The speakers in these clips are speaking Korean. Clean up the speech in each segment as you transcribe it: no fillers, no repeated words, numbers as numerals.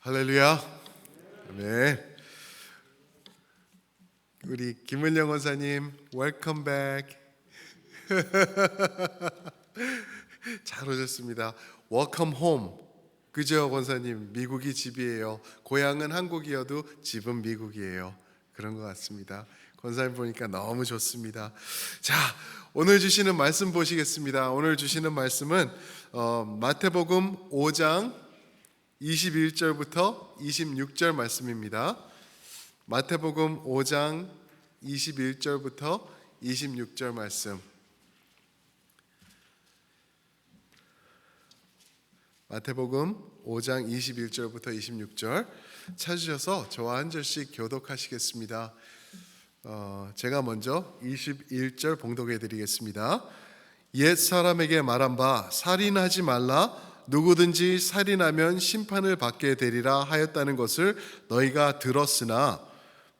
할렐루야. 네. 우리 김은영 원사님, 웰컴 백. 잘 오셨습니다. 웰컴 홈. 그죠, 원사님? 미국이 집이에요. 고향은 한국이어도 집은 미국이에요. 그런 것 같습니다. 권사님 보니까 너무 좋습니다. 자, 오늘 주시는 말씀 보시겠습니다. 오늘 주시는 말씀은 마태복음 5장 21절부터 26절 말씀입니다. 마태복음 5장 21절부터 26절 말씀. 마태복음 5장 21절부터 26절 찾으셔서 저와 한 절씩 교독하시겠습니다. 제가 먼저 21절 봉독해 드리겠습니다. 옛 사람에게 말한 바 살인하지 말라, 누구든지 살인하면 심판을 받게 되리라 하였다는 것을 너희가 들었으나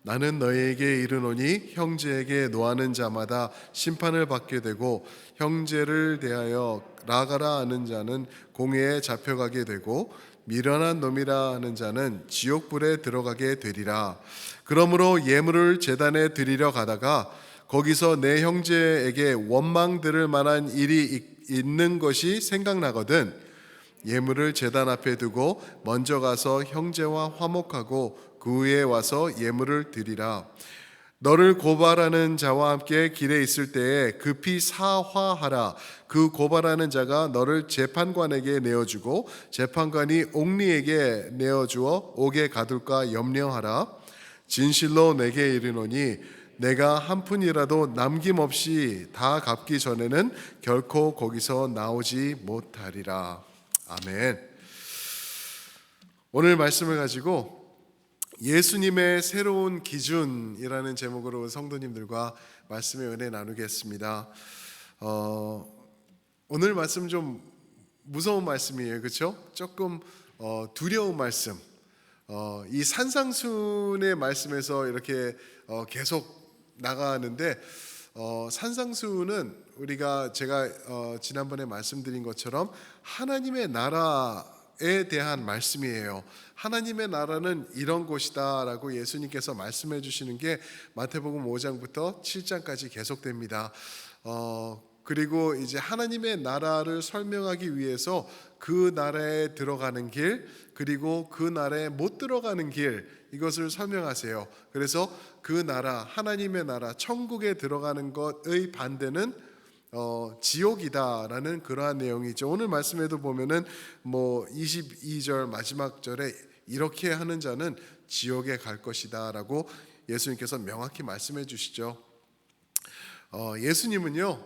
나는 너희에게 이르노니 형제에게 노하는 자마다 심판을 받게 되고 형제를 대하여 라가라 하는 자는 공회에 잡혀가게 되고 미련한 놈이라 하는 자는 지옥불에 들어가게 되리라. 그러므로 예물을 제단에 드리려 가다가 거기서 내 형제에게 원망 들을 만한 일이 있는 것이 생각나거든 예물을 제단 앞에 두고 먼저 가서 형제와 화목하고 그 후에 와서 예물을 드리라. 너를 고발하는 자와 함께 길에 있을 때에 급히 사화하라. 그 고발하는 자가 너를 재판관에게 내어주고 재판관이 옥리에게 내어주어 옥에 가둘까 염려하라. 진실로 내게 이르노니 내가 한 푼이라도 남김없이 다 갚기 전에는 결코 거기서 나오지 못하리라. 아멘. 오늘 말씀을 가지고 예수님의 새로운 기준이라는 제목으로 성도님들과 말씀의 은혜 나누겠습니다. 오늘 말씀 좀 무서운 말씀이에요, 그렇죠? 조금 두려운 말씀. 이 산상순의 말씀에서 이렇게 계속 나가는데 산상수는 제가 지난번에 말씀드린 것처럼 하나님의 나라에 대한 말씀이에요. 하나님의 나라는 이런 곳이다라고 예수님께서 말씀해 주시는 게 마태복음 5장부터 7장까지 계속됩니다. 그리고 이제 하나님의 나라를 설명하기 위해서 그 나라에 들어가는 길, 그리고 그 나라에 못 들어가는 길, 이것을 설명하세요. 그래서 그 나라, 하나님의 나라, 천국에 들어가는 것의 반대는 지옥이다라는 그러한 내용이죠. 오늘 말씀에도 보면은 22절 마지막 절에 이렇게 하는 자는 지옥에 갈 것이다라고 예수님께서 명확히 말씀해 주시죠. 예수님은요,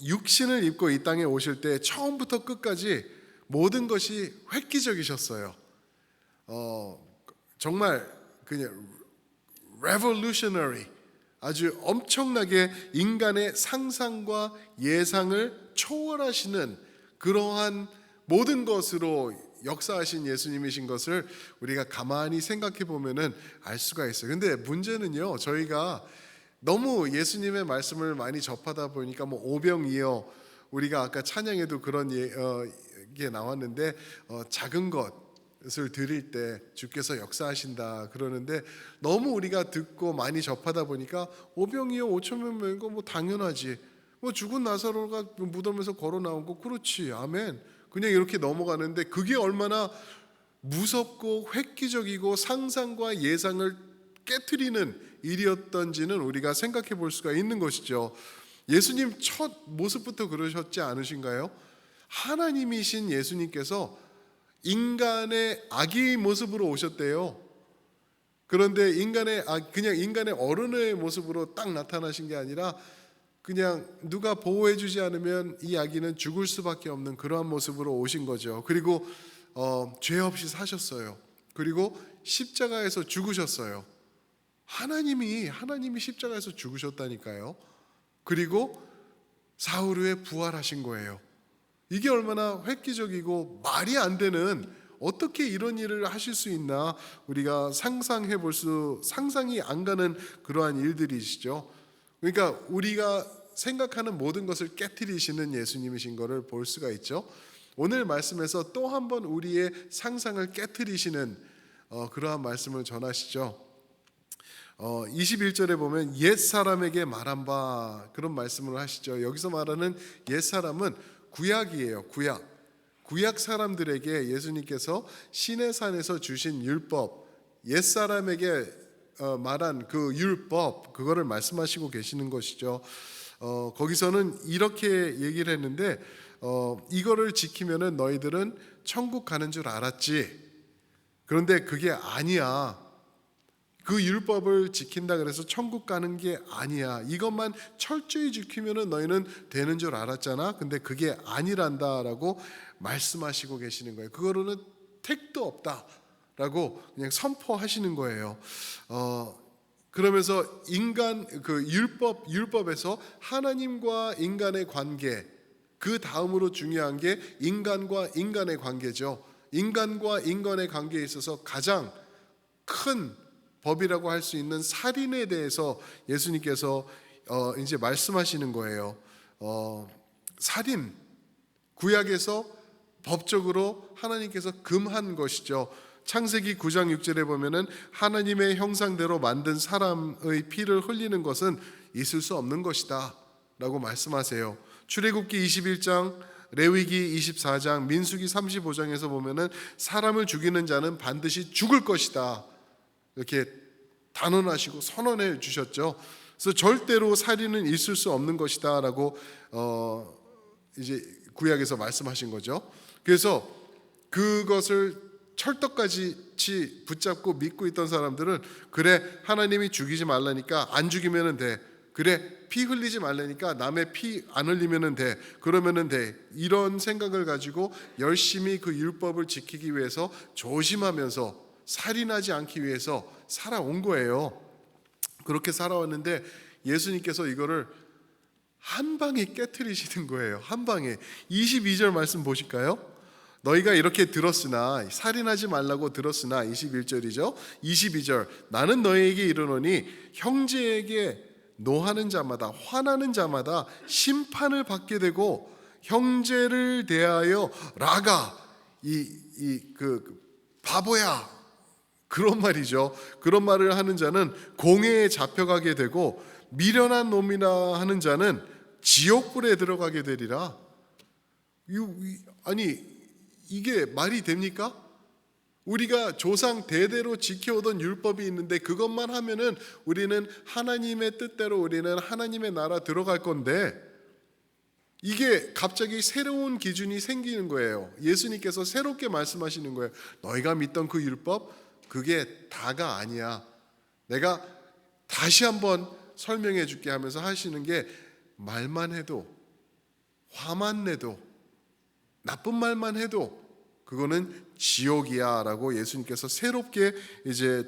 육신을 입고 이 땅에 오실 때 처음부터 끝까지 모든 것이 획기적이셨어요. 정말 그냥 revolutionary, 아주 엄청나게 인간의 상상과 예상을 초월하시는 그러한 모든 것으로 역사하신 예수님이신 것을 우리가 가만히 생각해 보면은 알 수가 있어요. 근데 문제는요, 저희가 너무 예수님의 말씀을 많이 접하다 보니까 오병이어, 우리가 아까 찬양에도 그런 게 나왔는데 작은 것을 드릴 때 주께서 역사하신다 그러는데 너무 우리가 듣고 많이 접하다 보니까 오병이어 5,000명 모인 거 당연하지, 죽은 나사로가 무덤에서 걸어 나온 거 그렇지, 아멘, 그냥 이렇게 넘어가는데 그게 얼마나 무섭고 획기적이고 상상과 예상을 깨트리는 일이었던지는 우리가 생각해 볼 수가 있는 것이죠. 예수님 첫 모습부터 그러셨지 않으신가요? 하나님이신 예수님께서 인간의 아기의 모습으로 오셨대요. 그런데 그냥 인간의 어른의 모습으로 딱 나타나신 게 아니라 그냥 누가 보호해 주지 않으면 이 아기는 죽을 수밖에 없는 그러한 모습으로 오신 거죠. 그리고 죄 없이 사셨어요. 그리고 십자가에서 죽으셨어요. 하나님이 십자가에서 죽으셨다니까요. 그리고 사흘 후에 부활하신 거예요. 이게 얼마나 획기적이고 말이 안 되는, 어떻게 이런 일을 하실 수 있나, 우리가 상상이 안 가는 그러한 일들이시죠. 그러니까 우리가 생각하는 모든 것을 깨트리시는 예수님이신 것을 볼 수가 있죠. 오늘 말씀에서 또 한 번 우리의 상상을 깨트리시는 그러한 말씀을 전하시죠. 21절에 보면 옛사람에게 말한 바, 그런 말씀을 하시죠. 여기서 말하는 옛사람은 구약이에요. 구약 사람들에게 예수님께서 시내산에서 주신 율법, 옛사람에게 말한 그 율법, 그거를 말씀하시고 계시는 것이죠. 거기서는 이렇게 얘기를 했는데, 이거를 지키면은 너희들은 천국 가는 줄 알았지. 그런데 그게 아니야. 그 율법을 지킨다 그래서 천국 가는 게 아니야. 이것만 철저히 지키면은 너희는 되는 줄 알았잖아. 근데 그게 아니란다라고 말씀하시고 계시는 거예요. 그거로는 택도 없다라고 그냥 선포하시는 거예요. 그러면서 그 율법에서 하나님과 인간의 관계, 그 다음으로 중요한 게 인간과 인간의 관계죠. 인간과 인간의 관계에 있어서 가장 큰 법이라고 할 수 있는 살인에 대해서 예수님께서 이제 말씀하시는 거예요. 살인, 구약에서 법적으로 하나님께서 금한 것이죠. 창세기 9장 6절에 보면은 하나님의 형상대로 만든 사람의 피를 흘리는 것은 있을 수 없는 것이다 라고 말씀하세요. 출애굽기 21장, 레위기 24장, 민수기 35장에서 보면은 사람을 죽이는 자는 반드시 죽을 것이다, 이렇게 단언하시고 선언해 주셨죠. 그래서 절대로 살인은 있을 수 없는 것이다라고 이제 구약에서 말씀하신 거죠. 그래서 그것을 철떡같이 붙잡고 믿고 있던 사람들은, 그래 하나님이 죽이지 말라니까 안 죽이면은 돼. 그래 피 흘리지 말라니까 남의 피 안 흘리면은 돼. 그러면은 돼. 이런 생각을 가지고 열심히 그 율법을 지키기 위해서 조심하면서 살인하지 않기 위해서 살아온 거예요. 그렇게 살아왔는데 예수님께서 이거를 한 방에 깨트리시는 거예요. 한 방에. 22절 말씀 보실까요? 너희가 이렇게 들었으나, 살인하지 말라고 들었으나, 21절이죠. 22절, 나는 너희에게 이르노니 형제에게 노하는 자마다, 화나는 자마다 심판을 받게 되고, 형제를 대하여 라가, 그 바보야, 그런 말이죠. 그런 말을 하는 자는 공회에 잡혀가게 되고, 미련한 놈이라 하는 자는 지옥불에 들어가게 되리라. 아니 이게 말이 됩니까? 우리가 조상 대대로 지켜오던 율법이 있는데 그것만 하면은 우리는 하나님의 뜻대로, 우리는 하나님의 나라 들어갈 건데, 이게 갑자기 새로운 기준이 생기는 거예요. 예수님께서 새롭게 말씀하시는 거예요. 너희가 믿던 그 율법, 그게 다가 아니야. 내가 다시 한번 설명해 줄게 하면서 하시는 게, 말만 해도, 화만 내도, 나쁜 말만 해도 그거는 지옥이야 라고 예수님께서 새롭게 이제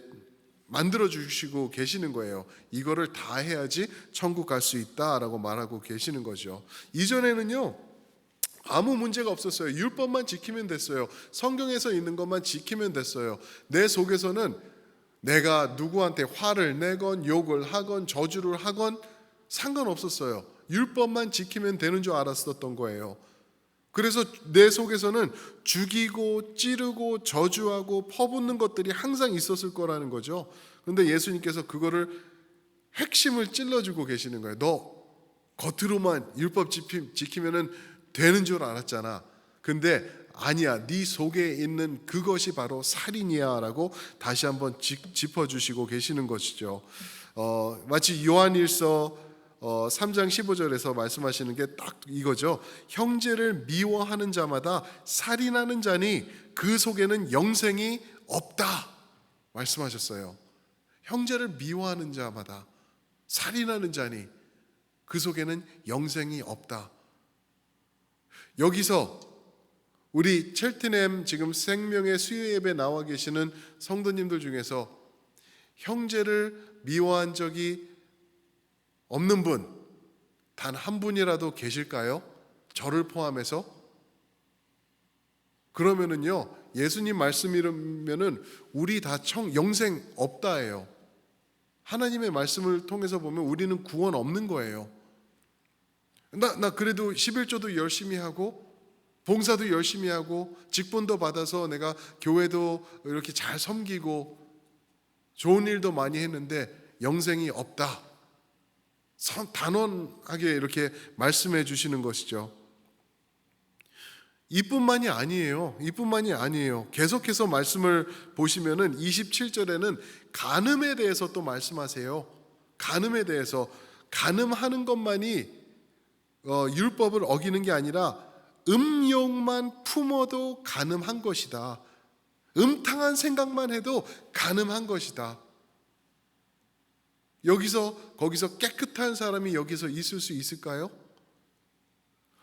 만들어 주시고 계시는 거예요. 이거를 다 해야지 천국 갈 수 있다라고 말하고 계시는 거죠. 이전에는요 아무 문제가 없었어요. 율법만 지키면 됐어요. 성경에서 있는 것만 지키면 됐어요. 내 속에서는 내가 누구한테 화를 내건 욕을 하건 저주를 하건 상관없었어요. 율법만 지키면 되는 줄 알았었던 거예요. 그래서 내 속에서는 죽이고 찌르고 저주하고 퍼붓는 것들이 항상 있었을 거라는 거죠. 그런데 예수님께서 그거를 핵심을 찔러주고 계시는 거예요. 너 겉으로만 율법 지키면은 되는 줄 알았잖아. 근데 아니야. 네 속에 있는 그것이 바로 살인이야 라고 다시 한번 짚어주시고 계시는 것이죠. 마치 요한일서 3장 15절에서 말씀하시는 게 딱 이거죠. 형제를 미워하는 자마다 살인하는 자니 그 속에는 영생이 없다 말씀하셨어요. 형제를 미워하는 자마다 살인하는 자니 그 속에는 영생이 없다. 여기서 우리 첼트넴 지금 생명의 수요 예배 나와 계시는 성도님들 중에서 형제를 미워한 적이 없는 분 단 한 분이라도 계실까요? 저를 포함해서? 그러면은요 예수님 말씀이면은 우리 다 영생 없다예요. 하나님의 말씀을 통해서 보면 우리는 구원 없는 거예요. 나 그래도 11조도 열심히 하고 봉사도 열심히 하고 직분도 받아서 내가 교회도 이렇게 잘 섬기고 좋은 일도 많이 했는데 영생이 없다. 단언하게 이렇게 말씀해 주시는 것이죠. 이뿐만이 아니에요. 계속해서 말씀을 보시면은 27절에는 간음에 대해서 또 말씀하세요. 간음에 대해서, 간음하는 것만이 율법을 어기는 게 아니라 음욕만 품어도 간음한 것이다. 음탕한 생각만 해도 간음한 것이다. 거기서 깨끗한 사람이 여기서 있을 수 있을까요?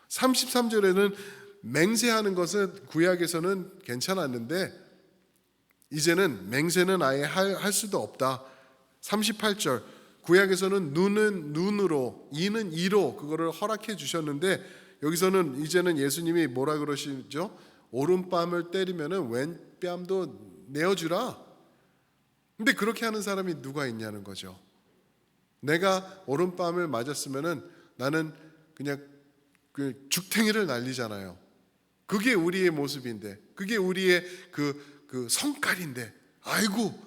33절에는 맹세하는 것은 구약에서는 괜찮았는데 이제는 맹세는 아예 할 수도 없다. 38절, 구약에서는 눈은 눈으로, 이는 이로 그거를 허락해 주셨는데 여기서는 이제는 예수님이 뭐라 그러시죠? 오른뺨을 때리면은 왼뺨도 내어주라. 근데 그렇게 하는 사람이 누가 있냐는 거죠. 내가 오른뺨을 맞았으면은 나는 그냥 그 죽탱이를 날리잖아요. 그게 우리의 모습인데, 그게 우리의 그 성깔인데, 아이고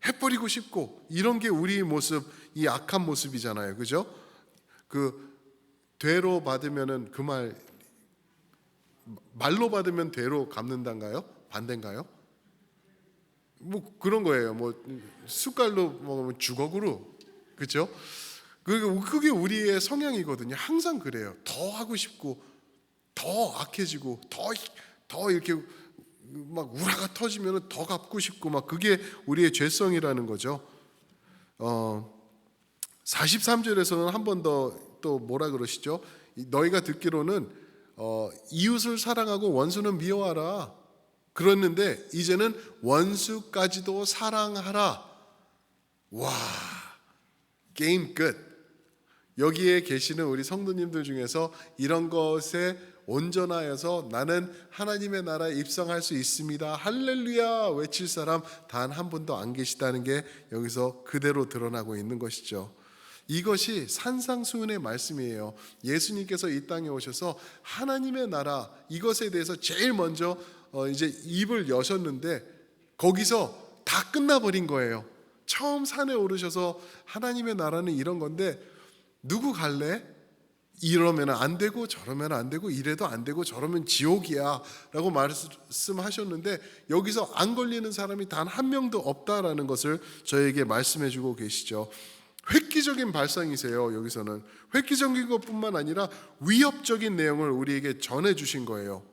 해버리고 싶고 이런 게 우리의 모습, 이 악한 모습이잖아요, 그죠? 그 되로 받으면은 그 말로 받으면 되로 갚는단가요? 반대인가요? 뭐 그런 거예요. 뭐 숟갈로 먹으면 주걱으로, 그렇죠? 그게 우리의 성향이거든요. 항상 그래요. 더 하고 싶고, 더 악해지고, 더 이렇게 막 우라가 터지면 더 갚고 싶고, 막 그게 우리의 죄성이라는 거죠. 43절에서는 한 번 더 또 뭐라 그러시죠? 너희가 듣기로는 이웃을 사랑하고 원수는 미워하라. 그랬는데 이제는 원수까지도 사랑하라. 와, 게임 끝. 여기에 계시는 우리 성도님들 중에서 이런 것에 온전하여서 나는 하나님의 나라에 입성할 수 있습니다, 할렐루야 외칠 사람 단 한 분도 안 계시다는 게 여기서 그대로 드러나고 있는 것이죠. 이것이 산상수훈의 말씀이에요. 예수님께서 이 땅에 오셔서 하나님의 나라, 이것에 대해서 제일 먼저 이제 입을 여셨는데 거기서 다 끝나버린 거예요. 처음 산에 오르셔서 하나님의 나라는 이런 건데 누구 갈래? 이러면 안 되고 저러면 안 되고 이래도 안 되고 저러면 지옥이야 라고 말씀하셨는데 여기서 안 걸리는 사람이 단 한 명도 없다라는 것을 저에게 말씀해 주고 계시죠. 획기적인 발상이세요. 여기서는 획기적인 것뿐만 아니라 위협적인 내용을 우리에게 전해 주신 거예요.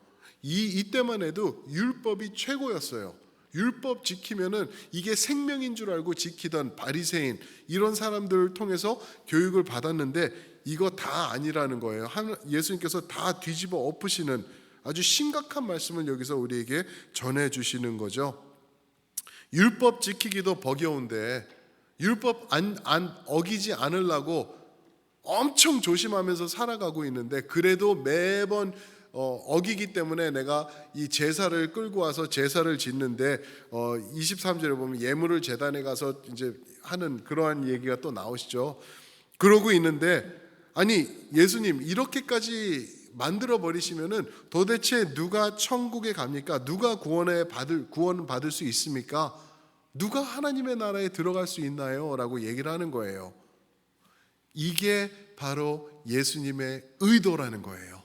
이때만 해도 율법이 최고였어요. 율법 지키면은 이게 생명인 줄 알고 지키던 바리새인 이런 사람들을 통해서 교육을 받았는데 이거 다 아니라는 거예요. 예수님께서 다 뒤집어 엎으시는 아주 심각한 말씀을 여기서 우리에게 전해 주시는 거죠. 율법 지키기도 버거운데 율법 안 어기지 않으려고 엄청 조심하면서 살아가고 있는데 그래도 매번 어기기 때문에 내가 이 제사를 끌고 와서 제사를 짓는데 23절에 보면 예물을 제단에 가서 이제 하는 그러한 얘기가 또 나오시죠. 그러고 있는데 아니 예수님 이렇게까지 만들어 버리시면은 도대체 누가 천국에 갑니까? 누가 구원 받을 수 있습니까? 누가 하나님의 나라에 들어갈 수 있나요? 라고 얘기를 하는 거예요. 이게 바로 예수님의 의도라는 거예요.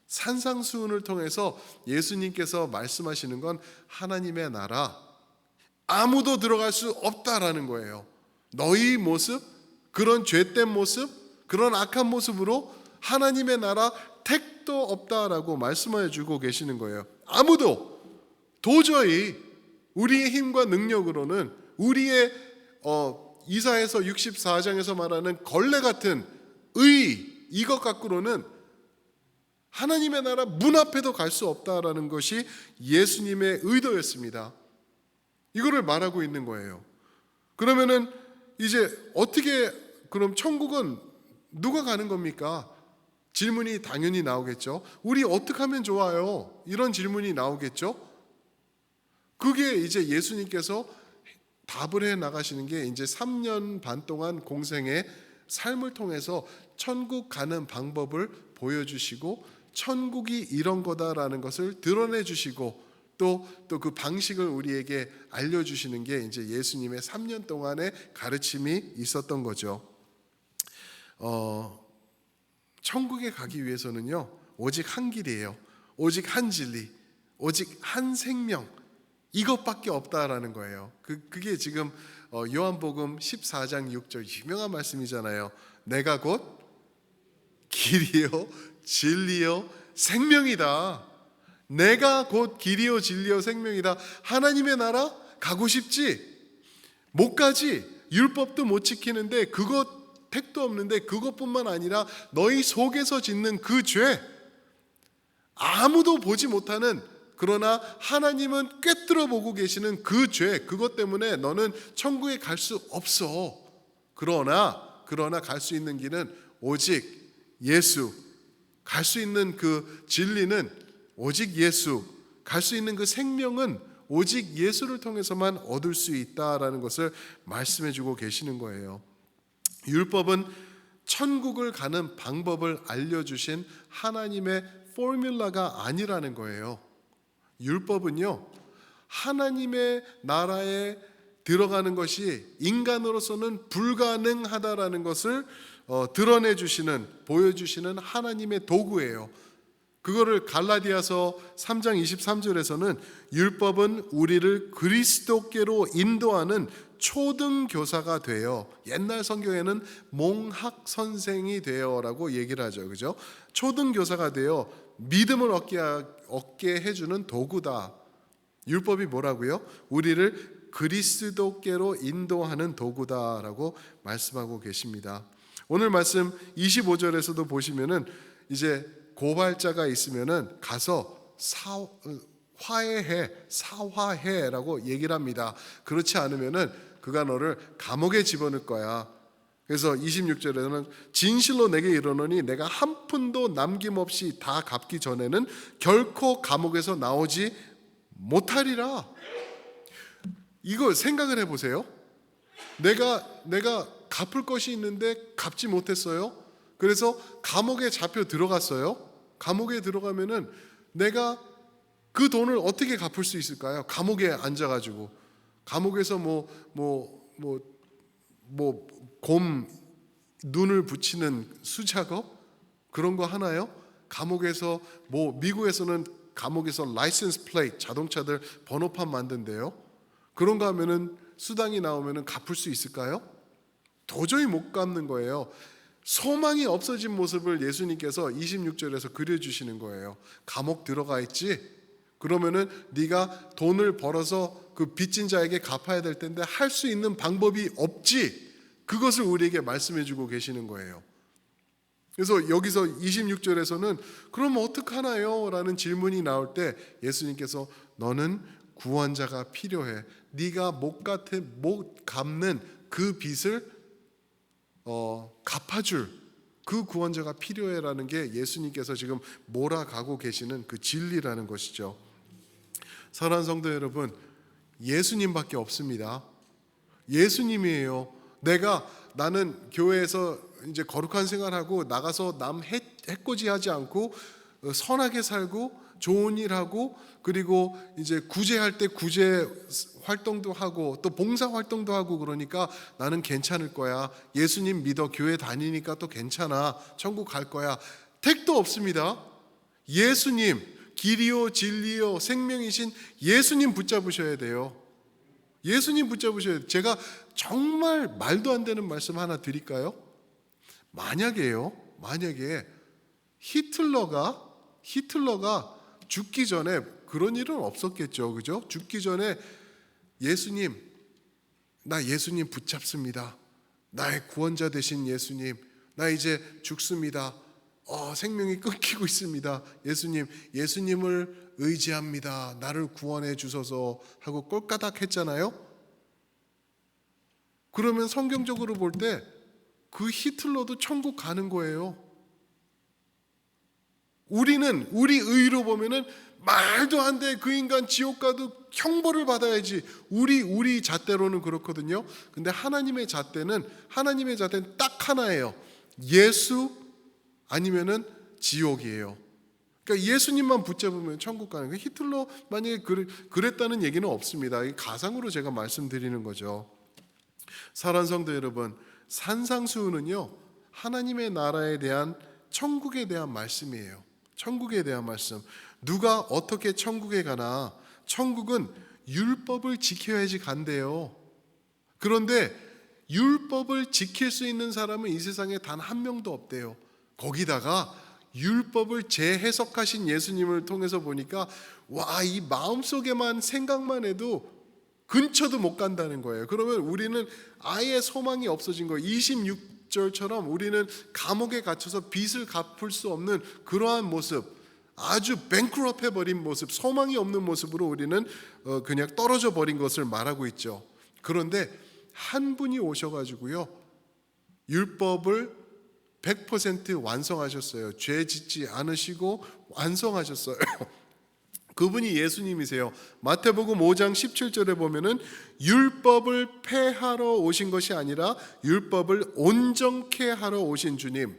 산상수훈을 통해서 예수님께서 말씀하시는 건 하나님의 나라 아무도 들어갈 수 없다라는 거예요. 너희 모습, 그런 죄된 모습, 그런 악한 모습으로 하나님의 나라 택도 없다라고 말씀해 주고 계시는 거예요. 아무도 도저히 우리의 힘과 능력으로는 우리의 이사야서 64장에서 말하는 걸레 같은 이것 갖고는 하나님의 나라 문 앞에도 갈 수 없다라는 것이 예수님의 의도였습니다. 이거를 말하고 있는 거예요. 그러면은 이제 어떻게 그럼 천국은 누가 가는 겁니까? 질문이 당연히 나오겠죠. 우리 어떻게 하면 좋아요? 이런 질문이 나오겠죠. 그게 이제 예수님께서 답을 해 나가시는 게 이제 3년 반 동안 공생의 삶을 통해서 천국 가는 방법을 보여주시고 천국이 이런 거다라는 것을 드러내 주시고 또 그 방식을 우리에게 알려주시는 게 이제 예수님의 3년 동안의 가르침이 있었던 거죠. 천국에 가기 위해서는요, 오직 한 길이에요. 오직 한 진리, 오직 한 생명, 이것밖에 없다라는 거예요. 그게 지금 요한복음 14장 6절 유명한 말씀이잖아요. 내가 곧 길이요 진리요 생명이다. 내가 곧 길이요 진리요 생명이다. 하나님의 나라 가고 싶지? 못 가지. 율법도 못 지키는데, 그것 택도 없는데, 그것뿐만 아니라 너희 속에서 짓는 그 죄, 아무도 보지 못하는, 그러나 하나님은 꿰뚫어 보고 계시는 그 죄, 그것 때문에 너는 천국에 갈 수 없어. 그러나 갈 수 있는 길은 오직 예수, 갈 수 있는 그 진리는 오직 예수, 갈 수 있는 그 생명은 오직 예수를 통해서만 얻을 수 있다라는 것을 말씀해 주고 계시는 거예요. 율법은 천국을 가는 방법을 알려주신 하나님의 포뮬라가 아니라는 거예요. 율법은요, 하나님의 나라에 들어가는 것이 인간으로서는 불가능하다라는 것을 드러내 주시는, 보여주시는 하나님의 도구예요. 그거를 갈라디아서 3장 23절에서는 율법은 우리를 그리스도께로 인도하는 초등교사가 되어, 옛날 성경에는 몽학 선생이 되어라고 얘기를 하죠. 그죠? 초등교사가 되어 믿음을 얻게 해주는 도구다. 율법이 뭐라고요? 우리를 그리스도께로 인도하는 도구다라고 말씀하고 계십니다. 오늘 말씀 25절에서도 보시면은 이제 고발자가 있으면은 가서 사화해라고 얘기를 합니다. 그렇지 않으면은 그가 너를 감옥에 집어넣을 거야. 그래서 26절에는 진실로 내게 이르노니 내가 한 푼도 남김없이 다 갚기 전에는 결코 감옥에서 나오지 못하리라. 이거 생각을 해보세요. 내가 갚을 것이 있는데 갚지 못했어요. 그래서 감옥에 잡혀 들어갔어요. 감옥에 들어가면은 내가 그 돈을 어떻게 갚을 수 있을까요? 감옥에 앉아가지고, 감옥에서 곰 눈을 붙이는 수작업 그런 거 하나요? 감옥에서 미국에서는 감옥에서 라이센스 플레이트, 자동차들 번호판 만든대요. 그런 거 하면은 수당이 나오면은 갚을 수 있을까요? 도저히 못 갚는 거예요. 소망이 없어진 모습을 예수님께서 26절에서 그려주시는 거예요. 감옥 들어가 있지? 그러면은 네가 돈을 벌어서 그 빚진 자에게 갚아야 될 텐데 할 수 있는 방법이 없지? 그것을 우리에게 말씀해 주고 계시는 거예요. 그래서 여기서 26절에서는 그럼 어떡하나요? 라는 질문이 나올 때 예수님께서 너는 구원자가 필요해. 네가 못 갚는 그 빚을 갚아줄 그 구원자가 필요해라는 게 예수님께서 지금 몰아가고 계시는 그 진리라는 것이죠. 사랑하는 성도 여러분, 예수님밖에 없습니다. 예수님이에요. 나는 교회에서 이제 거룩한 생활하고 나가서 남 해코지하지 않고 선하게 살고 좋은 일하고, 그리고 이제 구제할 때 구제 활동도 하고 또 봉사 활동도 하고, 그러니까 나는 괜찮을 거야. 예수님 믿어. 교회 다니니까 또 괜찮아. 천국 갈 거야. 택도 없습니다. 예수님, 길이요 진리요 생명이신 예수님 붙잡으셔야 돼요. 예수님 붙잡으셔야 돼요. 제가 정말 말도 안 되는 말씀 하나 드릴까요? 만약에 히틀러가 죽기 전에, 그런 일은 없었겠죠. 그죠? 죽기 전에 예수님, 나 예수님 붙잡습니다. 나의 구원자 되신 예수님, 나 이제 죽습니다. 생명이 끊기고 있습니다. 예수님을 의지합니다. 나를 구원해 주소서 하고 꼴까닥 했잖아요. 그러면 성경적으로 볼 때 그 히틀러도 천국 가는 거예요. 우리 의로 보면은 말도 안 돼. 그 인간 지옥 가도 형벌을 받아야지. 우리 잣대로는 그렇거든요. 근데 하나님의 잣대는 딱 하나예요. 예수 아니면은 지옥이에요. 그러니까 예수님만 붙잡으면 천국 가는 거예요. 히틀러 만약에 그랬다는 얘기는 없습니다. 이 가상으로 제가 말씀드리는 거죠. 사랑하는 성도 여러분, 산상수훈은요 하나님의 나라에 대한 천국에 대한 말씀이에요. 천국에 대한 말씀. 누가 어떻게 천국에 가나? 천국은 율법을 지켜야지 간대요. 그런데 율법을 지킬 수 있는 사람은 이 세상에 단 한 명도 없대요. 거기다가 율법을 재해석하신 예수님을 통해서 보니까 와, 이 마음속에만 생각만 해도 근처도 못 간다는 거예요. 그러면 우리는 아예 소망이 없어진 거예요. 26절처럼 우리는 감옥에 갇혀서 빚을 갚을 수 없는 그러한 모습, 아주 뱅크럽해 버린 모습, 소망이 없는 모습으로 우리는 그냥 떨어져 버린 것을 말하고 있죠. 그런데 한 분이 오셔가지고요 율법을 100% 완성하셨어요. 죄 짓지 않으시고 완성하셨어요. 그분이 예수님이세요. 마태복음 5장 17절에 보면은 율법을 폐하러 오신 것이 아니라 율법을 온전케 하러 오신 주님.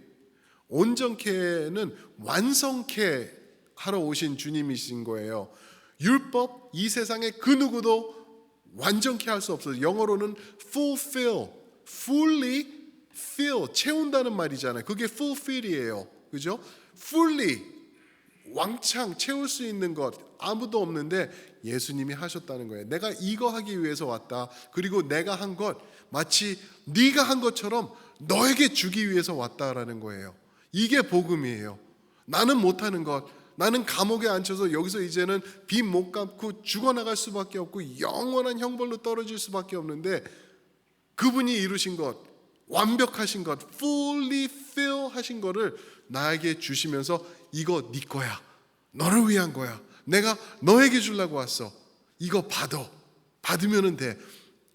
온전케는 완성케 하러 오신 주님이신 거예요. 율법 이 세상에 그 누구도 완전케 할 수 없어요. 영어로는 fulfill, fully fill, 채운다는 말이잖아요. 그게 fulfill이에요. 그죠? fully, 왕창 채울 수 있는 것 아무도 없는데 예수님이 하셨다는 거예요. 내가 이거 하기 위해서 왔다. 그리고 내가 한 것 마치 네가 한 것처럼 너에게 주기 위해서 왔다라는 거예요. 이게 복음이에요. 나는 못하는 것, 나는 감옥에 앉혀서 여기서 이제는 빚 못 갚고 죽어나갈 수밖에 없고 영원한 형벌로 떨어질 수밖에 없는데 그분이 이루신 것, 완벽하신 것, fully fill 하신 거를 나에게 주시면서 이거 네 거야. 너를 위한 거야. 내가 너에게 주려고 왔어. 이거 받으면 돼.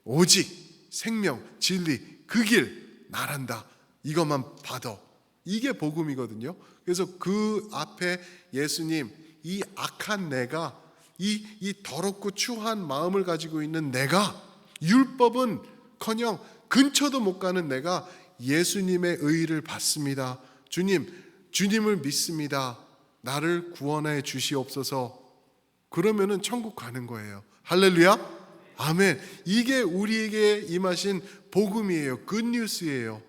오직 생명, 진리, 그 길 나란다. 이것만 받아. 이게 복음이거든요. 그래서 그 앞에 예수님, 이 악한 내가, 이 더럽고 추한 마음을 가지고 있는 내가, 율법은커녕 근처도 못 가는 내가 예수님의 의의를 받습니다. 주님을 믿습니다. 나를 구원해 주시옵소서. 그러면은 천국 가는 거예요. 할렐루야. 아멘. 이게 우리에게 임하신 복음이에요. 굿뉴스예요.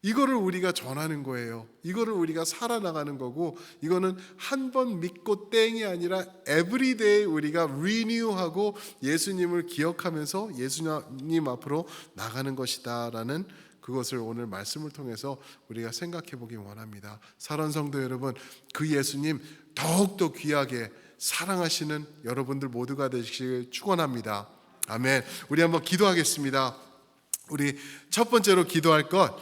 이거를 우리가 전하는 거예요. 이거를 우리가 살아나가는 거고, 이거는 한 번 믿고 땡이 아니라 에브리데이 우리가 리뉴하고 예수님을 기억하면서 예수님 앞으로 나가는 것이다라는 그것을 오늘 말씀을 통해서 우리가 생각해 보기 원합니다. 사랑하는 성도 여러분, 그 예수님 더욱더 귀하게 사랑하시는 여러분들 모두가 되시길 축원합니다. 아멘. 우리 한번 기도하겠습니다. 우리 첫 번째로 기도할 것,